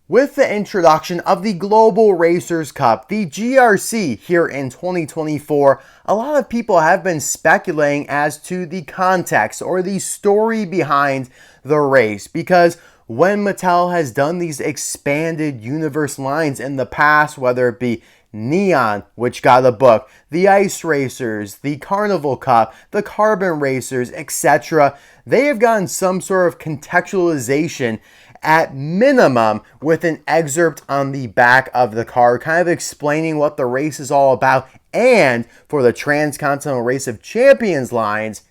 With the introduction of the Global Racers Cup, the GRC here in 2024, a lot of people have been speculating as to the context or the story behind the race, because when Mattel has done these expanded universe lines in the past, whether it be Neon, which got a book, the Ice Racers, the Carnival Cup, the Carbon Racers, etc., they have gotten some sort of contextualization at minimum with an excerpt on the back of the car, kind of explaining what the race is all about, and for the Transcontinental Race of Champions lines,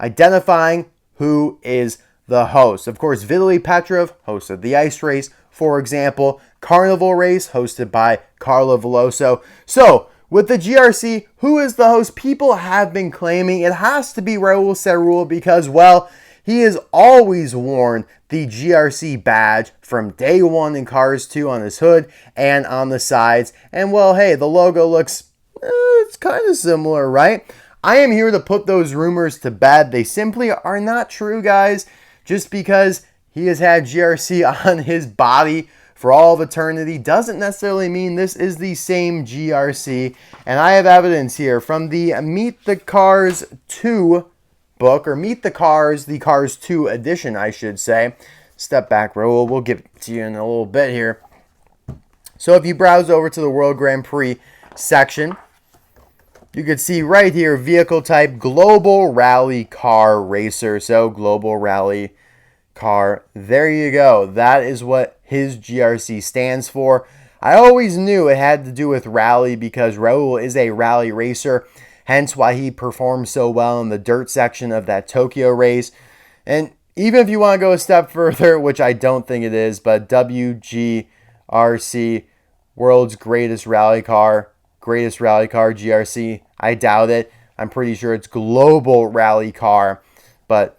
identifying who is the host. Of course, Vitaly Petrov hosted the Ice Race, for example. Carnival Race hosted by Carlo Veloso. So, with the GRC, who is the host? People have been claiming it has to be Raoul CaRoule because, well, he has always worn the GRC badge from day one in Cars 2 on his hood and on the sides. And, well, hey, the logo looks, it's kind of similar, right? I am here to put those rumors to bed. They simply are not true, guys. Just because he has had GRC on his body for all of eternity doesn't necessarily mean this is the same GRC. And I have evidence here from the Meet the Cars 2 book, or Meet the Cars, the Cars 2 edition, I should say. Step back, Raoul. We'll get to you in a little bit here. So if you browse over to the World Grand Prix section, you can see right here, vehicle type, Global Rally Car Racer. So Global Rally Car. There you go. That is what his GRC stands for. I always knew it had to do with rally because Raoul is a rally racer. Hence why he performed so well in the dirt section of that Tokyo race. And even if you want to go a step further, which I don't think it is, but WGRC, World's Greatest Rally Car, GRC, I doubt it. I'm pretty sure it's Global Rally Car, but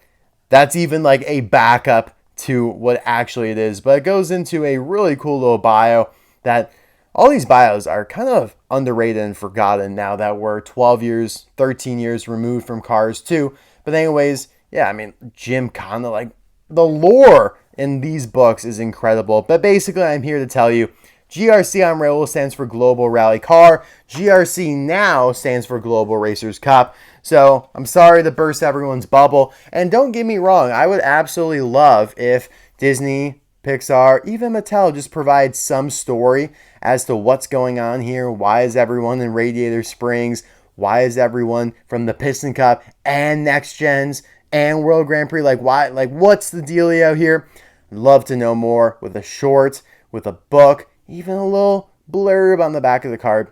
that's even like a backup to what actually it is. But it goes into a really cool little bio that all these bios are kind of underrated and forgotten now that we're 12 years, 13 years removed from Cars 2. But anyways, yeah, I mean, Jim Conda, like, the lore in these books is incredible. But basically, I'm here to tell you, GRC on Raoul stands for Global Rally Car. GRC now stands for Global Racers Cup. So, I'm sorry to burst everyone's bubble. And don't get me wrong, I would absolutely love if Disney, Pixar, even Mattel just provides some story as to what's going on here. Why is everyone in Radiator Springs? Why is everyone from the Piston Cup and Next Gens and World Grand Prix? Like, why? Like, what's the dealio here? I'd love to know more with a short, with a book, even a little blurb on the back of the card.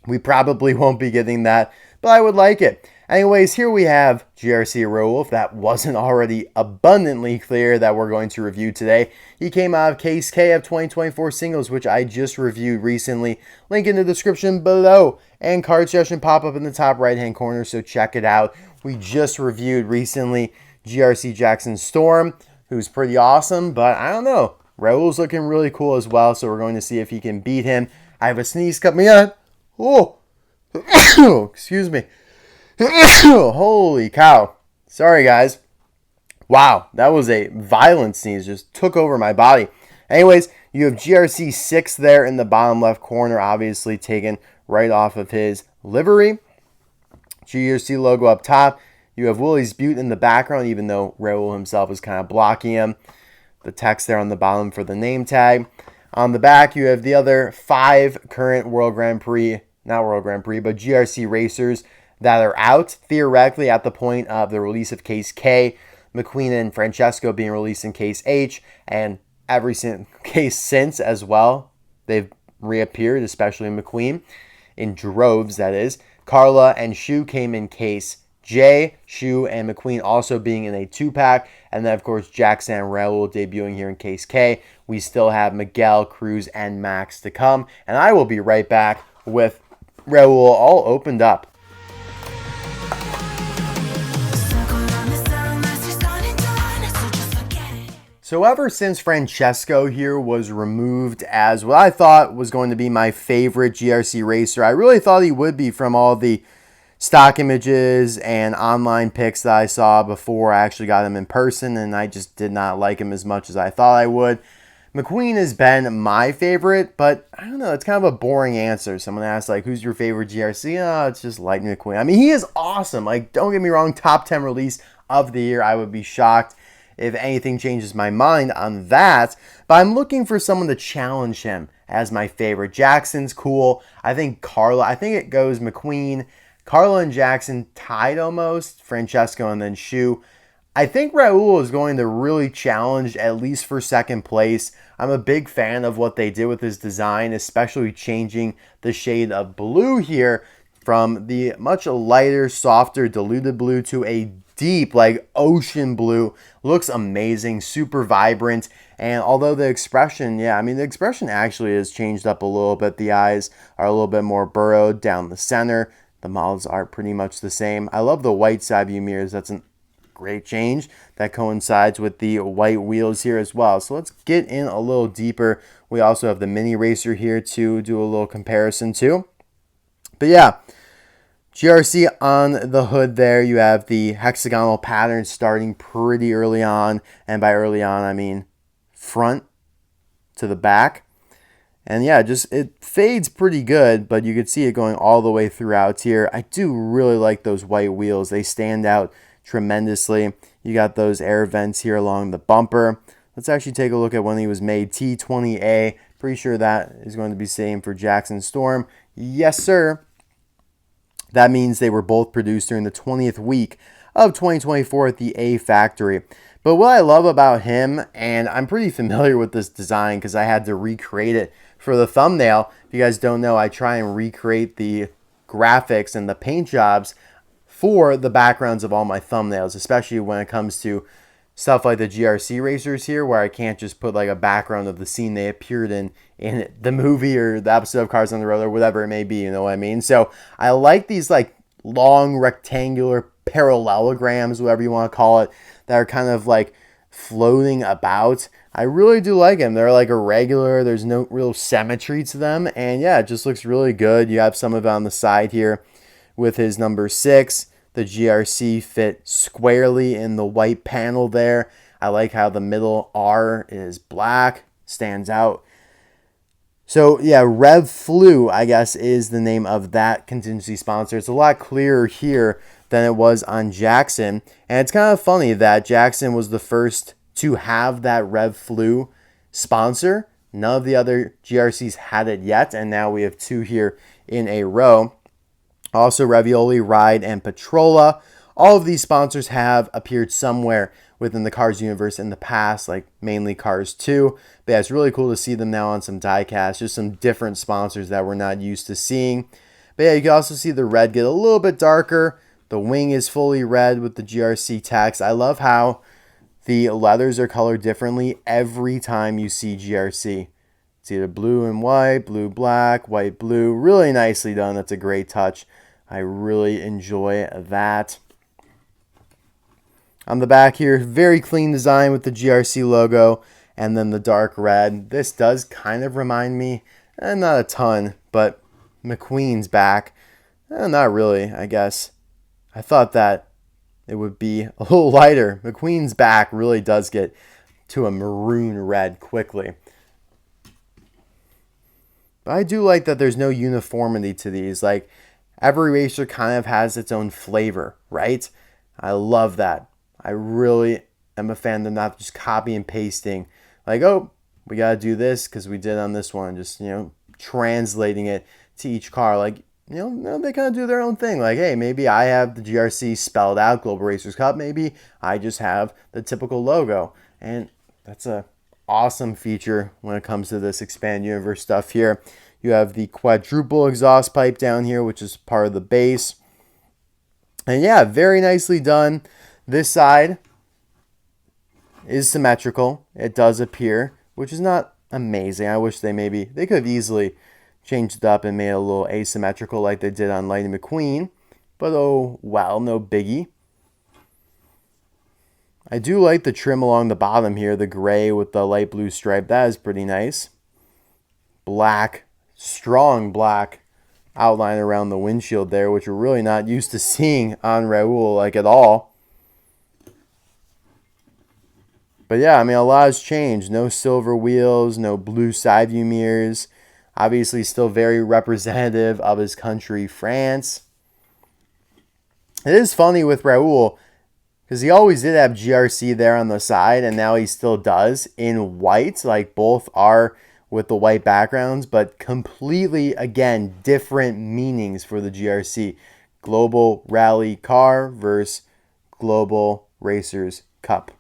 We probably won't be getting that, but I would like it. Anyways, here we have GRC Raoule, if that wasn't already abundantly clear that we're going to review today. He came out of Case K of 2024 singles, which I just reviewed recently. Link in the description below, and card suggestion pop up in the top right hand corner, so check it out. We just reviewed recently GRC Jackson Storm, who's pretty awesome, but I don't know. Raoul's looking really cool as well, so we're going to see if he can beat him. I have a sneeze coming on. Oh, excuse me. Holy cow. Sorry, guys. Wow, that was a violent sneeze. Just took over my body. Anyways, you have GRC 6 there in the bottom left corner, obviously taken right off of his livery. GRC logo up top. You have Willie's Butte in the background, even though Raoul himself is kind of blocking him. The text there on the bottom for the name tag. On the back, you have the other 5 current World Grand Prix, not World Grand Prix, but GRC racers that are out, theoretically, at the point of the release of Case K. McQueen and Francesco being released in Case H, and every case since as well. They've reappeared, especially McQueen, in droves, that is. Carla and Shu came in Case J, Shu and McQueen also being in a 2-pack, and then, of course, Jackson and Raoul debuting here in Case K. We still have Miguel, Cruz, and Max to come, and I will be right back with Raoul all opened up. So ever since Francesco here was removed as what I thought was going to be my favorite GRC racer, I really thought he would be from all the stock images and online pics that I saw before I actually got him in person, and I just did not like him as much as I thought I would. McQueen has been my favorite, but I don't know, it's kind of a boring answer. Someone asks, like, who's your favorite GRC? Oh, it's just Lightning McQueen. I mean, he is awesome. Like, don't get me wrong, top 10 release of the year. I would be shocked if anything changes my mind on that. But I'm looking for someone to challenge him as my favorite. Jackson's cool. I think it goes McQueen, Carla and Jackson tied almost, Francesco and then Shu. I think Raoul is going to really challenge at least for second place. I'm a big fan of what they did with his design, especially changing the shade of blue here from the much lighter, softer, diluted blue to a deep, like ocean blue. Looks amazing, super vibrant. And although the expression, the expression actually has changed up a little bit. The eyes are a little bit more burrowed down the center. The models are pretty much the same. I love the white side view mirrors. That's an great change that coincides with the white wheels here as well. So let's get in a little deeper. We also have the mini racer here to do a little comparison to. But yeah, GRC on the hood there. You have the hexagonal pattern starting pretty early on. And by early on, I mean front to the back. And yeah, it fades pretty good, but you can see it going all the way throughout here. I do really like those white wheels. They stand out tremendously. You got those air vents here along the bumper. Let's actually take a look at when he was made. T20A. Pretty sure that is going to be same for Jackson Storm. Yes, sir. That means they were both produced during the 20th week of 2024 at the A factory. But what I love about him, and I'm pretty familiar with this design because I had to recreate it for the thumbnail. If you guys don't know, I try and recreate the graphics and the paint jobs for the backgrounds of all my thumbnails, especially when it comes to stuff like the GRC racers here, where I can't just put like a background of the scene they appeared in the movie or the episode of Cars on the Road or whatever it may be, you know what I mean? So I like these like long rectangular parallelograms, whatever you want to call it, that are kind of like floating about. I really do like them. They're like irregular. There's no real symmetry to them. And yeah, it just looks really good. You have some of it on the side here with his number 6. The GRC fit squarely in the white panel there. I like how the middle R is black, stands out. So yeah, Rev Flu, I guess, is the name of that contingency sponsor. It's a lot clearer here than it was on Jackson. And it's kind of funny that Jackson was the first to have that Rev Flu sponsor. None of the other GRCs had it yet, and now we have 2 here in a row. Also, Ravioli, Ride, and Patrolla. All of these sponsors have appeared somewhere within the Cars universe in the past, like mainly Cars 2. But yeah, it's really cool to see them now on some diecast, just some different sponsors that we're not used to seeing. But yeah, you can also see the red get a little bit darker. The wing is fully red with the GRC text. I love how the leathers are colored differently every time you see GRC. It's either blue and white, blue, black, white, blue. Really nicely done. That's a great touch. I really enjoy that. On the back here, very clean design with the GRC logo and then the dark red. This does kind of remind me, not a ton, but McQueen's back. Not really, I guess. I thought that it would be a little lighter. McQueen's back really does get to a maroon red quickly. But I do like that there's no uniformity to these. Like, every racer kind of has its own flavor, right? I love that. I really am a fan of not just copy and pasting. Like, oh, we got to do this because we did on this one. Just, translating it to each car. Like, they kind of do their own thing. Like, hey, maybe I have the GRC spelled out, Global Racers Cup. Maybe I just have the typical logo. And that's a awesome feature when it comes to this Expand Universe stuff here. You have the quadruple exhaust pipe down here, which is part of the base. And yeah, very nicely done. This side is symmetrical. It does appear, which is not amazing. I wish they could have easily changed it up and made it a little asymmetrical like they did on Lightning McQueen. But oh well, no biggie. I do like the trim along the bottom here, the gray with the light blue stripe. That is pretty nice. Black, strong black outline around the windshield there, which we're really not used to seeing on Raoul like at all. But But yeah, I mean, a lot has changed. No silver wheels, no blue side view mirrors. Obviously, still very representative of his country, France. It is funny with Raoul, because he always did have GRC there on the side, and now he still does in white. Like, both are with the white backgrounds, but completely, again, different meanings for the GRC. Global Rally Car versus Global Racers Cup.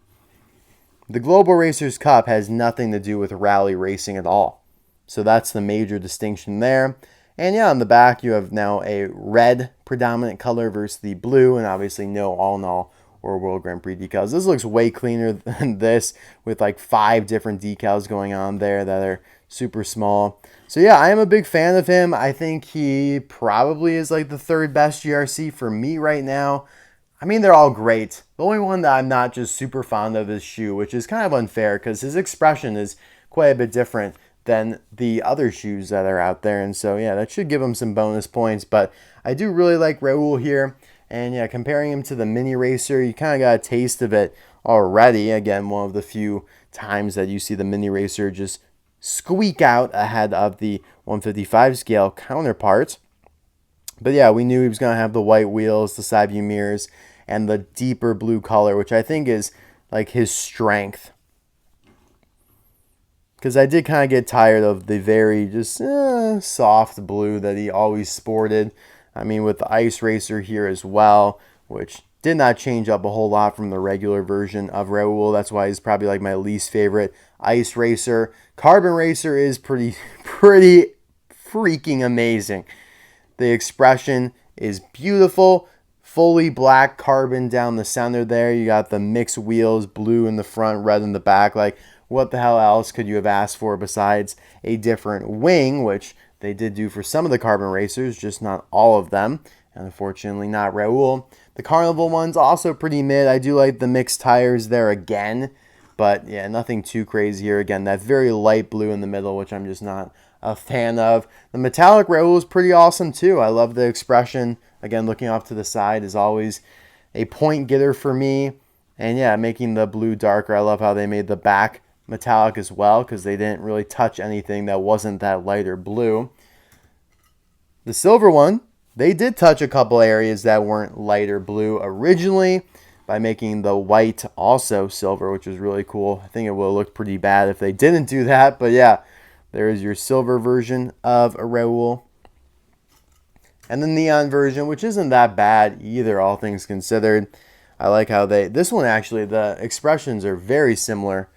The Global Racers Cup has nothing to do with rally racing at all. So that's the major distinction there. And yeah, on the back you have now a red predominant color versus the blue, and obviously no all-in-all or World Grand Prix decals. This looks way cleaner than this, with like 5 different decals going on there that are super small. So yeah, I am a big fan of him. I think he probably is like the 3rd best GRC for me right now. I mean, they're all great. The only one that I'm not just super fond of is Shoe, which is kind of unfair because his expression is quite a bit different than the other shoes that are out there. And so, yeah, that should give him some bonus points. But I do really like Raoul here. And yeah, comparing him to the Mini Racer, you kind of got a taste of it already. Again, one of the few times that you see the Mini Racer just squeak out ahead of the 155 scale counterparts. But yeah, we knew he was going to have the white wheels, the side view mirrors, and the deeper blue color, which I think is like his strength. Because I did kind of get tired of the very just soft blue that he always sported. I mean, with the Ice Racer here as well, which did not change up a whole lot from the regular version of Raoul. That's why he's probably like my least favorite Ice Racer. Carbon Racer is pretty freaking amazing. The expression is beautiful. Fully black carbon down the center there. You got the mixed wheels, blue in the front, red in the back. Like, what the hell else could you have asked for besides a different wing, which they did do for some of the Carbon Racers, just not all of them. And unfortunately, not Raoul. The Carnival one's also pretty mid. I do like the mixed tires there again. But yeah, nothing too crazy here. Again, that very light blue in the middle, which I'm just not a fan of. The metallic Raoul is pretty awesome too. I love the expression. Again, looking off to the side is always a point getter for me. And yeah, making the blue darker. I love how they made the back metallic as well, because they didn't really touch anything that wasn't that lighter blue. The silver one, they did touch a couple areas that weren't lighter blue originally by making the white also silver, which is really cool. I think it would have looked pretty bad if they didn't do that. But yeah, there is your silver version of a Raoul. And the neon version, which isn't that bad either, all things considered. I like how this one actually, the expressions are very similar.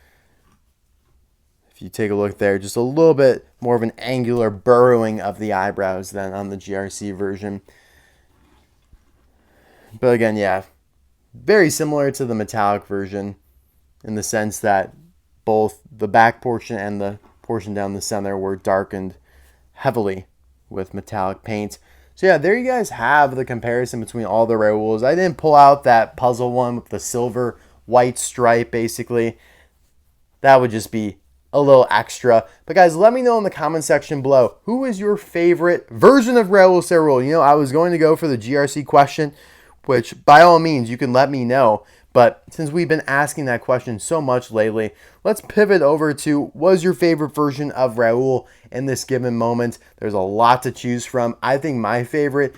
If you take a look there, just a little bit more of an angular burrowing of the eyebrows than on the GRC version. But again, yeah, very similar to the metallic version in the sense that both the back portion and the portion down the center were darkened heavily with metallic paint. So yeah, there you guys have the comparison between all the Raouls. I didn't pull out that puzzle one with the silver white stripe, basically. That would just be a little extra. But guys, let me know in the comment section below, who is your favorite version of Raoul CaRoule? You know, I was going to go for the GRC question, which by all means you can let me know. But since we've been asking that question so much lately, let's pivot over to what's your favorite version of Raoul in this given moment. There's a lot to choose from. I think my favorite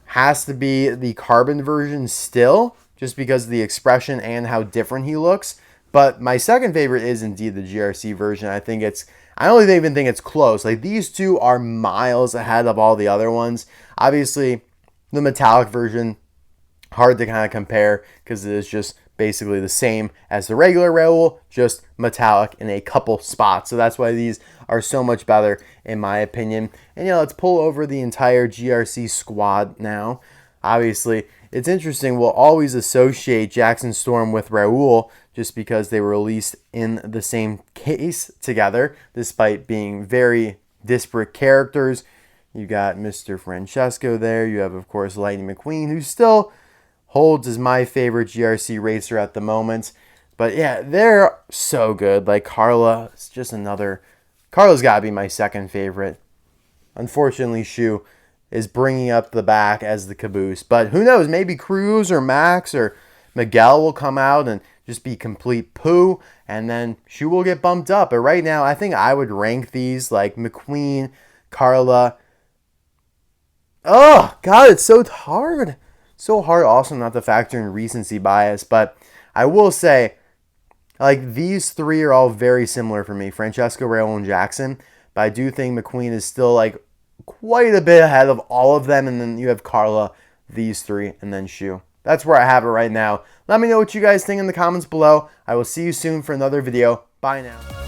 has to be the carbon version still, just because of the expression and how different he looks. But my second favorite is indeed the GRC version. I don't even think it's close. Like, these two are miles ahead of all the other ones. Obviously, the metallic version, hard to kind of compare because it is just basically the same as the regular Raoul, just metallic in a couple spots. So that's why these are so much better in my opinion. And yeah, let's pull over the entire GRC squad now. Obviously, it's interesting. We'll always associate Jackson Storm with Raoul just because they were released in the same case together, despite being very disparate characters. You got Mr. Francesco there. You have, of course, Lightning McQueen, who still holds as my favorite GRC racer at the moment. But yeah, they're so good. Like, Carla is just another. Carla's got to be my second favorite. Unfortunately, Shu is bringing up the back as the caboose. But who knows? Maybe Cruz or Max or Miguel will come out and just be complete poo, and then Shu will get bumped up. But right now, I think I would rank these like McQueen, Carla. Oh, God, it's so hard. So hard also not to factor in recency bias. But I will say, like, these three are all very similar for me. Francesco, Raoul, and Jackson. But I do think McQueen is still, like, quite a bit ahead of all of them. And then you have Carla, these three, and then Shu. That's where I have it right now. Let me know what you guys think in the comments below. I will see you soon for another video. Bye now.